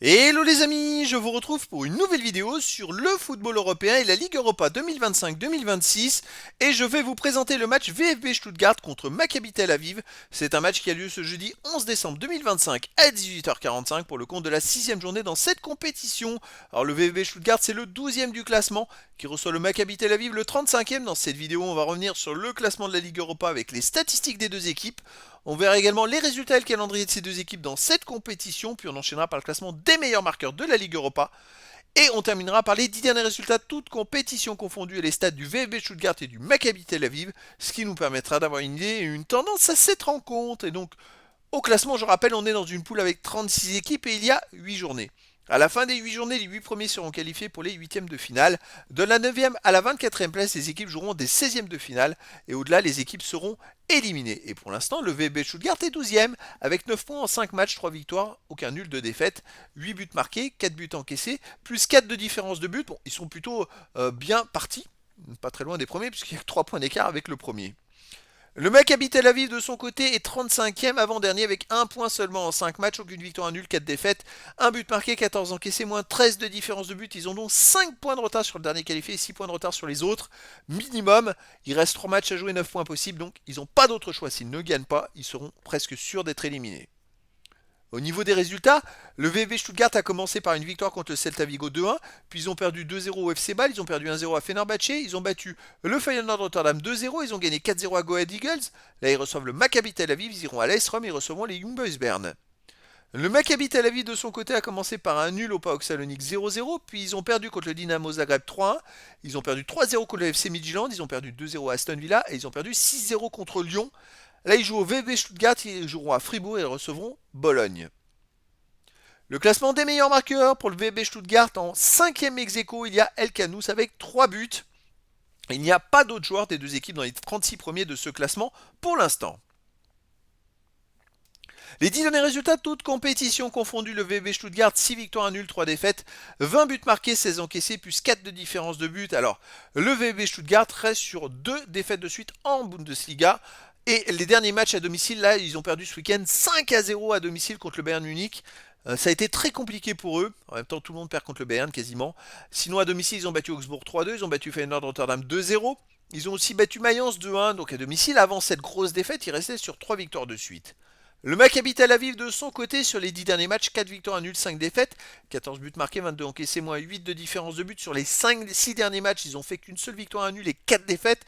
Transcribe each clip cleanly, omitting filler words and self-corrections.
Hello les amis, je vous retrouve pour une nouvelle vidéo sur le football européen et la Ligue Europa 2025-2026 et je vais vous présenter le match VfB Stuttgart contre Maccabi Tel Aviv. C'est un match qui a lieu ce jeudi 11 décembre 2025 à 18h45 pour le compte de la 6e journée dans cette compétition. Alors le VfB Stuttgart c'est le 12e du classement qui reçoit le Maccabi Tel Aviv le 35e. Dans cette vidéo on va revenir sur le classement de la Ligue Europa avec les statistiques des deux équipes. On verra également les résultats et le calendrier de ces deux équipes dans cette compétition, puis on enchaînera par le classement des meilleurs marqueurs de la Ligue Europa. Et on terminera par les 10 derniers résultats, toutes compétitions confondues et les stats du VfB Stuttgart et du Maccabi Tel Aviv, ce qui nous permettra d'avoir une idée et une tendance à cette rencontre. Et donc, au classement, je rappelle, on est dans une poule avec 36 équipes et il y a 8 journées. À la fin des 8 journées, les 8 premiers seront qualifiés pour les 8e de finale. De la 9e à la 24e place, les équipes joueront des 16e de finale. Et au-delà, les équipes seront éliminées. Et pour l'instant, le VfB Stuttgart est 12e avec 9 points en 5 matchs, 3 victoires, aucun nul de défaite. 8 buts marqués, 4 buts encaissés, plus 4 de différence de but. Bon, ils sont plutôt bien partis. Pas très loin des premiers, puisqu'il y a 3 points d'écart avec le premier. Le Maccabi Tel Aviv de son côté est 35e avant-dernier avec 1 point seulement en 5 matchs, aucune victoire, un nul, 4 défaites, 1 but marqué, 14 encaissés, moins 13 de différence de but. Ils ont donc 5 points de retard sur le dernier qualifié et 6 points de retard sur les autres. Minimum, il reste 3 matchs à jouer, 9 points possibles, donc ils n'ont pas d'autre choix. S'ils ne gagnent pas, ils seront presque sûrs d'être éliminés. Au niveau des résultats, le VfB Stuttgart a commencé par une victoire contre le Celta Vigo 2-1, puis ils ont perdu 2-0 au FC Bâle, ils ont perdu 1-0 à Fenerbahçe, ils ont battu le Feyenoord Rotterdam 2-0, ils ont gagné 4-0 à Go Ahead Eagles, là ils reçoivent le Maccabi Tel Aviv, ils iront à l'AS Rome et recevront les Young Boys Bern. Le Maccabi Tel Aviv de son côté a commencé par un nul au PAOK Salonique 0-0, puis ils ont perdu contre le Dynamo Zagreb 3-1, ils ont perdu 3-0 contre le FC Midtjylland, ils ont perdu 2-0 à Aston Villa et ils ont perdu 6-0 contre Lyon. Là ils jouent au VfB Stuttgart, ils joueront à Fribourg et ils recevront Bologne. Le classement des meilleurs marqueurs pour le VfB Stuttgart en 5e ex-aequo, il y a El Kanous avec 3 buts. Il n'y a pas d'autres joueurs des deux équipes dans les 36 premiers de ce classement pour l'instant. Les 10 derniers résultats, toutes compétitions confondues, le VfB Stuttgart, 6 victoires, 1 nul, 3 défaites, 20 buts marqués, 16 encaissés, plus 4 de différence de but. Alors, le VfB Stuttgart reste sur 2 défaites de suite en Bundesliga. Et les derniers matchs à domicile, là, ils ont perdu ce week-end 5-0 à domicile contre le Bayern Munich. Ça a été très compliqué pour eux. En même temps, tout le monde perd contre le Bayern quasiment. Sinon, à domicile, ils ont battu Augsbourg 3-2, ils ont battu Feyenoord Rotterdam 2-0. Ils ont aussi battu Mayence 2-1. Donc à domicile, avant cette grosse défaite, ils restaient sur 3 victoires de suite. Le Maccabi Tel Aviv de son côté, sur les 10 derniers matchs, 4 victoires, 1 nul, 5 défaites, 14 buts marqués, 22 encaissés, moins 8 de différence de but. Sur les 6 derniers matchs, ils ont fait qu'une seule victoire, 1 nul et 4 défaites.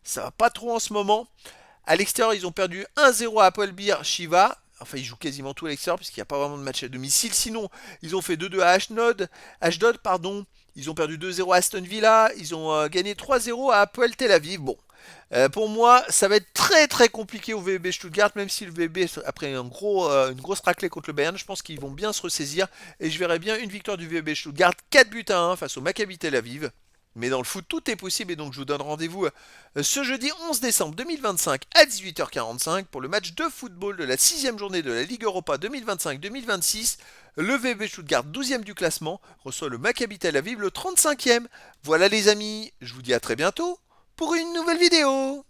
Ça va pas trop en ce moment. À l'extérieur, ils ont perdu 1-0 à Hapoel Bir Shiva. Enfin, ils jouent quasiment tout à l'extérieur puisqu'il n'y a pas vraiment de match à domicile. Sinon, ils ont fait 2-2 à Ashdod, pardon. Ils ont perdu 2-0 à Aston Villa. Ils ont gagné 3-0 à Hapoel Tel Aviv. Bon, pour moi, ça va être très très compliqué au VfB Stuttgart, même si le VfB, après une grosse raclée contre le Bayern, je pense qu'ils vont bien se ressaisir. Et je verrai bien une victoire du VfB Stuttgart, 4 buts à 1 face au Maccabi Tel Aviv. Mais dans le foot, tout est possible et donc je vous donne rendez-vous ce jeudi 11 décembre 2025 à 18h45 pour le match de football de la 6e journée de la Ligue Europa 2025-2026. Le VfB Stuttgart, 12e du classement, reçoit le Maccabi Tel Aviv, le 35e. Voilà les amis, je vous dis à très bientôt pour une nouvelle vidéo.